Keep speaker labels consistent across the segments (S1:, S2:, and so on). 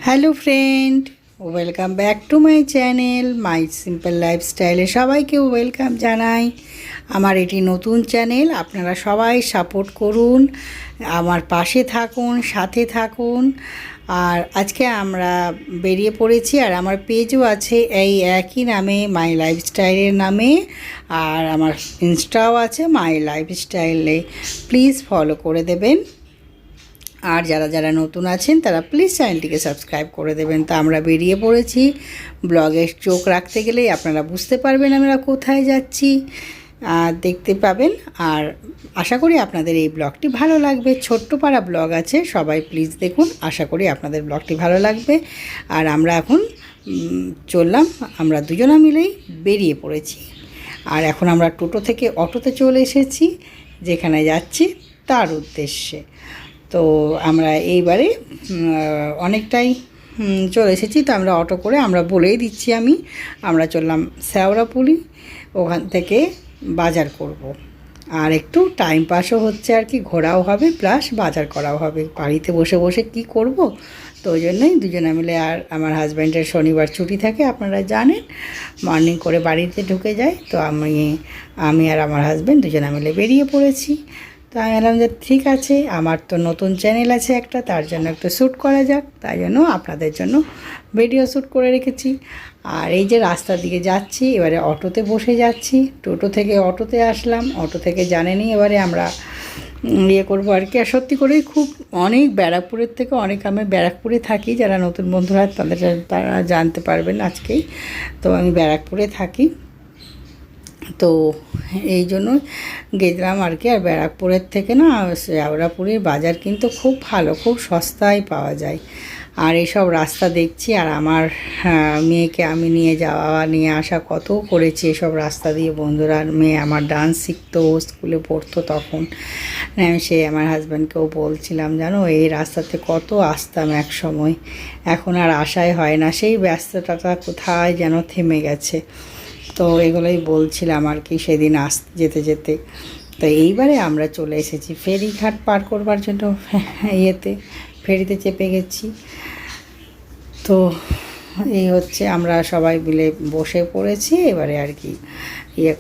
S1: Hello friend, welcome back to my channel my simple লাইফস্টাইলে সবাইকে welcome জানাই। আমার এটি নতুন চ্যানেল, আপনারা সবাই সাপোর্ট করুন, আমার পাশে থাকুন, সাথে থাকুন। আর আজকে আমরা বেরিয়ে পড়েছি, আর আমার পেজও আছে এই একই নামে, মাই লাইফস্টাইলের নামে। আর আমার ইনস্টাও আছে মাই লাইফস্টাইলে, প্লিজ ফলো করে দেবেন। আর যারা যারা নতুন আছেন তারা প্লিজ চ্যানেলটিকে সাবস্ক্রাইব করে দেবেন। তা আমরা বেরিয়ে পড়েছি। ব্লগে চোখ রাখতে গেলেই আপনারা বুঝতে পারবেন আমরা কোথায় যাচ্ছি, দেখতে পাবেন। আর আশা করি আপনাদের এই ব্লগটি ভালো লাগবে। ছোট্ট পাড়া ব্লগ আছে, সবাই প্লিজ দেখুন। আশা করি আপনাদের ব্লগটি ভালো লাগবে। আর আমরা এখন চললাম, আমরা দুজনা মিলেই বেরিয়ে পড়েছি। আর এখন আমরা টোটো থেকে অটোতে চলে এসেছি, যেখানে যাচ্ছি তার উদ্দেশ্যে। তো আমরা এইবারে অনেকটাই চলে এসেছি। তো আমরা অটো করে, আমরা বলেই দিচ্ছি আমরা চললাম শেওড়াফুলি, ওখান থেকে বাজার করব। আর একটু টাইম পাসও হচ্ছে আর কি, ঘোরাও হবে প্লাস বাজার করাও হবে। বাড়িতে বসে বসে কি করব, তো ওই জন্যই দুজনে মিলে। আর আমার হাজব্যান্ডের শনিবার ছুটি থাকে, আপনারা জানেন, মর্নিং করে বাড়িতে ঢুকে যায়। তো আমি আর আমার হাজব্যান্ড দুজনে মিলে বেরিয়ে পড়েছি। তো আমি বললাম যে ঠিক আছে, আমার তো নতুন চ্যানেল আছে একটা, তার জন্য একটু শ্যুট করা যাক, তাই জন্য আপনাদের জন্য ভিডিও শ্যুট করে রেখেছি। আর এই যে রাস্তার দিকে যাচ্ছি, এবারে অটোতে বসে যাচ্ছি, টোটো থেকে অটোতে আসলাম। অটো থেকে জানেনই এবারে আমরা করবো আর কি। আর সত্যি করেই খুব অনেক ব্যারাকপুরের থেকে অনেক, আমি ব্যারাকপুরে থাকি, যারা নতুন বন্ধুরা তারা জানতে পারবেন আজকেই। তো আমি ব্যারাকপুরে থাকি, তো এই জন্য গেছিলাম আর কি। আর ব্যারাকপুরের থেকে না শেওড়াফুলির বাজার কিন্তু খুব ভালো, খুব সস্তায় পাওয়া যায়। আর এইসব রাস্তা দেখছি, আর আমার মেয়েকে আমি নিয়ে আসা কত করেছি এসব রাস্তা দিয়ে। বন্ধুরা, মেয়ে আমার ডান্স শিখতো, স্কুলে পড়তো তখন। সে আমার হাজব্যান্ডকেও বলছিলাম, জানো এই রাস্তাতে কত আসতাম এক সময়, এখন আর আসাই হয় না, সেই ব্যস্ততাটা কোথায় যেন থেমে গেছে। তো এগুলোই বলছিলাম আর কি সেদিন যেতে যেতে। তো এইবারে আমরা চলে এসেছি ফেরিঘাট পার করবার জন্য, ফেরিতে চেপে গেছি। তো এই হচ্ছে, আমরা সবাই মিলে বসে পড়েছি, এবারে আর কি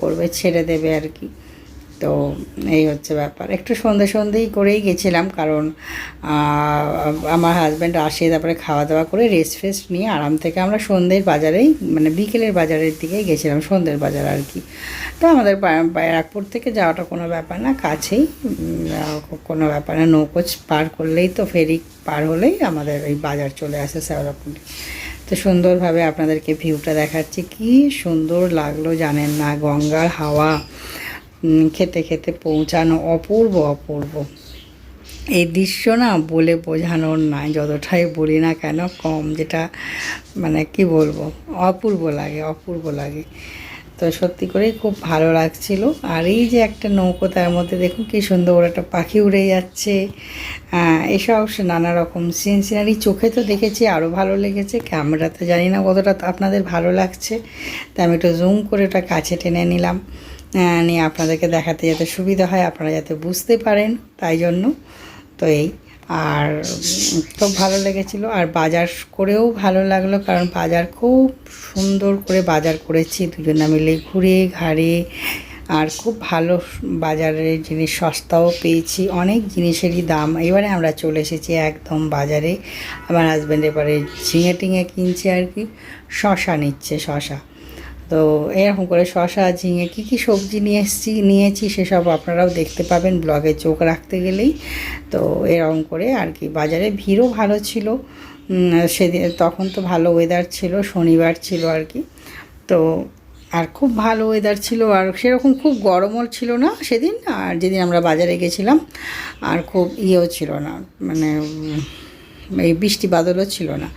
S1: করবে, ছেড়ে দেবে আর কি। তো এই হচ্ছে ব্যাপার। একটু সন্ধেই করেই গেছিলাম, কারণ আমার হাজব্যান্ড আসে, তারপরে খাওয়া দাওয়া করে রেস্ট নিয়ে আরাম থেকে আমরা সন্ধ্যের বাজারেই, মানে বিকেলের বাজারের দিকেই গেছিলাম, সন্ধ্যের বাজার আর কি। তো আমাদের ব্যারাকপুর থেকে যাওয়াটা কোনো ব্যাপার না, কাছেই, কোনো ব্যাপার না। নৌকো পার করলেই তো, ফেরি পার হলেই আমাদের এই বাজার চলে আসে শেওড়াফুলি। তো সুন্দরভাবে আপনাদেরকে ভিউটা দেখাচ্ছি, কি সুন্দর লাগলো জানেন না, গঙ্গার হাওয়া খেতে খেতে পৌঁছানো, অপূর্ব অপূর্ব এই দৃশ্য না, বলে বোঝানোর নয়। যতটাই বলি না কেন কম, যেটা মানে কি বলবো, অপূর্ব লাগে, অপূর্ব লাগে। তো সত্যি করেই খুব ভালো লাগছিল। আর এই যে একটা নৌকো, তার মধ্যে দেখুন কি সুন্দর একটা পাখি উড়ে যাচ্ছে। এসব নানা রকম সিনারি চোখে তো দেখেছি, আরও ভালো লেগেছে। ক্যামেরাতে জানি না কতটা আপনাদের ভালো লাগছে, তাই আমি একটু জুম করে ওটা কাছে টেনে নিলাম, নিয়ে আপনাদেরকে দেখাতে যাতে সুবিধা হয়, আপনারা যাতে বুঝতে পারেন, তাই জন্য। তো এই, আর খুব ভালো লেগেছিলো। আর বাজার করেও ভালো লাগলো, কারণ বাজার খুব সুন্দর করে বাজার করেছি দুজনে মিলে, ঘুরে ঘাড়ে। আর খুব ভালো বাজারের জিনিস, সস্তাও পেয়েছি, অনেক জিনিসেরই দাম। এবারে আমরা চলে এসেছি একদম বাজারে। আমার হাজব্যান্ড এবারে ঝিঙে কিনছে আর কি, শশা নিচ্ছে, শশা। তো এরকম করে শশা, ঝিঙে, কী সবজি নিয়েছি সেসব আপনারাও দেখতে পাবেন ব্লগে চোখ রাখতে গেলেই। তো এরকম করে আর কি। বাজারে ভিড়ও ভালো ছিল সেদিন, তখন তো ভালো ওয়েদার ছিল, শনিবার ছিল আর কি। তো আর খুব ভালো ওয়েদার ছিল, আর সেরকম খুব গরমও ছিল না সেদিন, আর যেদিন আমরা বাজারে গেছিলাম। আর খুব ছিল না, মানে এই বৃষ্টি বাদলও ছিল না।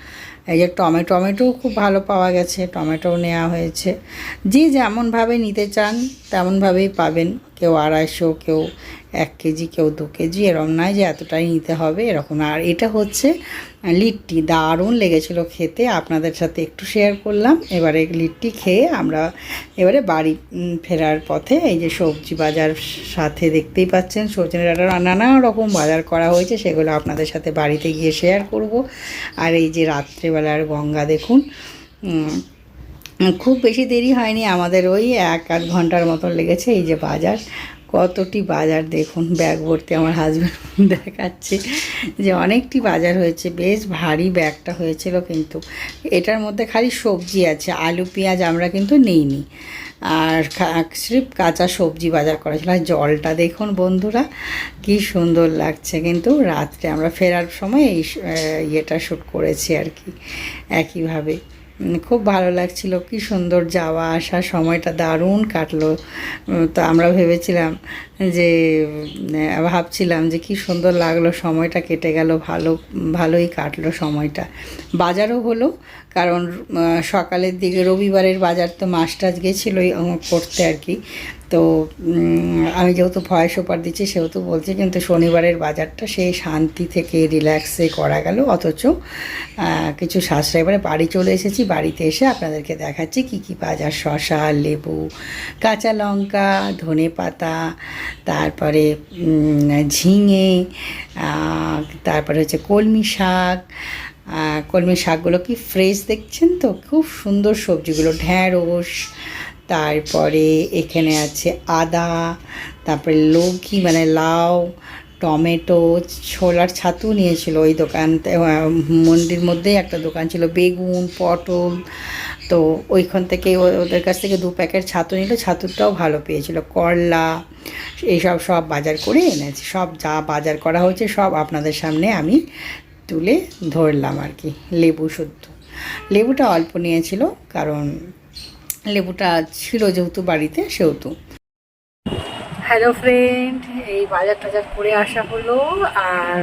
S1: এই যে টমেটো খুব ভালো পাওয়া গেছে, টমেটোও নেওয়া হয়েছে। যে যেমনভাবে নিতে চান তেমনভাবেই পাবেন, কেউ 250, কেউ 1 কেজি, কেউ 2 কেজি, এরকম নয় যে এতটাই নিতে হবে এরকম। আর এটা হচ্ছে লিট্টি দারুণ লেগেছিল খেতে, আপনাদের সাথে একটু শেয়ার করলাম। এবারে লিট্টি খেয়ে আমরা এবারে বাড়ি ফেরার পথে এই যে সবজি বাজার সাথে দেখতেই পাচ্ছেন সজনে ডাঁটা নানা রকম বাজার করা হয়েছে, সেগুলো আপনাদের সাথে বাড়িতে গিয়ে শেয়ার করব। আর এই যে রাত্রেবেলার গঙ্গা দেখুন, খুব বেশি দেরি হয়নি আমাদের, ওই 1-8 ঘন্টার মতন লেগেছে। এই যে বাজার, কতটি বাজার দেখুন, ব্যাগ ভর্তি আমার হাজব্যান্ড দেখাচ্ছে যে অনেকটি বাজার হয়েছে, বেশ ভারী ব্যাগটা হয়েছিল। কিন্তু এটার মধ্যে খালি সবজি আছে, আলু পেঁয়াজ আমরা কিন্তু নেইনি, আর স্রেফ কাঁচা সবজি বাজার করা ছিল। আর জলটা দেখুন বন্ধুরা কি সুন্দর লাগছে। কিন্তু রাত্রে আমরা ফেরার সময় এই ইয়েটা শ্যুট করেছি আর কি, একইভাবে খুব ভালো লাগছিল। কি সুন্দর যাওয়া আসা, সময়টা দারুণ কাটলো। তো আমরা ভেবেছিলাম যে ভাবছিলাম যে কি সুন্দর লাগলো, সময়টা কেটে গেল, ভালোই কাটলো সময়টা। বাজারও হলো, কারণ সকালের দিকে রবিবারের বাজার তো মাছ টাছ গেছিলোই করতে আর কি। তো আমি যেহেতু ভয়েস ওভার দিচ্ছি সেহেতু বলছি, কিন্তু শনিবারের বাজারটা সেই শান্তি থেকে রিল্যাক্সে করা গেল, অথচ কিছু সাশ্রয়। এবারে বাড়ি চলে এসেছি, বাড়িতে এসে আপনাদেরকে দেখাচ্ছি কি কি বাজার। শসা, লেবু, কাঁচা লঙ্কা, ধনেপাতা, তারপরে ঝিঙে, তারপরে হচ্ছে কলমি শাক। কলমি শাকগুলো কি ফ্রেশ দেখছেন তো, খুব সুন্দর সবজিগুলো। ঢ্যাঁড়স, তারপরে এখানে আছে আদা, তারপরে লৌকি মানে লাউ, টমেটো, ছোলার ছাতু নিয়েছিল ওই দোকান, মন্দির মধ্যেই একটা দোকান ছিল। বেগুন, পটল, তো ওইখান থেকে ওদের কাছ থেকে 2 প্যাকেট ছাতু নিল, ছাতুটাও ভালো পেয়েছিল। করলা, এইসব সব বাজার করে এনেছি। সব যা বাজার করা হয়েছে সব আপনাদের সামনে আমি তুলে ধরলাম আর কি। লেবু শুদ্ধ, লেবুটা অল্প নিয়েছিল, কারণ লেবুটা ছিল যেহেতু বাড়িতে সেহেতু। হ্যালো ফ্রেন্ড, এই বাজার টাজার করে আসা হলো, আর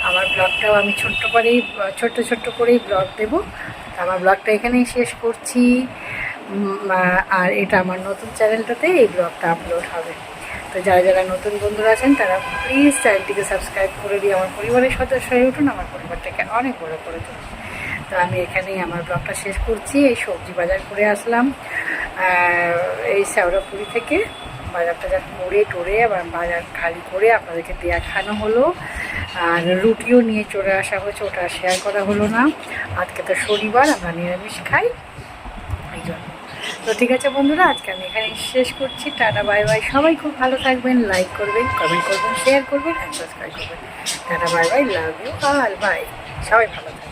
S1: আমার ব্লগটাও আমি ছোট্ট করেই ব্লগ দেবো। আমার ব্লগটা এখানেই শেষ করছি। আর এটা আমার নতুন চ্যানেলটাতে এই ব্লগটা আপলোড হবে। তো যারা যারা নতুন বন্ধুরা আছেন তারা প্লিজ চ্যানেলটিকে সাবস্ক্রাইব করে দিয়ে আমার পরিবারের সদস্য হয়ে উঠুন, আমার পরিবারটাকে অনেক বড় করে তুলুন। তো আমি এখানেই আমার ব্লগটা শেষ করছি। এই সবজি বাজার করে আসলাম এই শেওড়াপুরি থেকে, বাজার টাজার করে টোরে আবার বাজার খালি করে আপনাদেরকে দেখানো হলো। আর রুটিও নিয়ে চলে আসা হয়েছে, ওটা শেয়ার করা হলো না। আজকে তো শনিবার, আমরা নিরামিষ খাই, এই জন্য। তো ঠিক আছে বন্ধুরা, আজকে আমি এখানে শেষ করছি। টাটা বাই বাই, সবাই খুব ভালো থাকবেন, লাইক করবেন, কমেন্ট করবেন, শেয়ার করবেন, সাবস্ক্রাইব করবেন। Tata bye bye, love you all, bye, সবাই ভালো থাকবেন।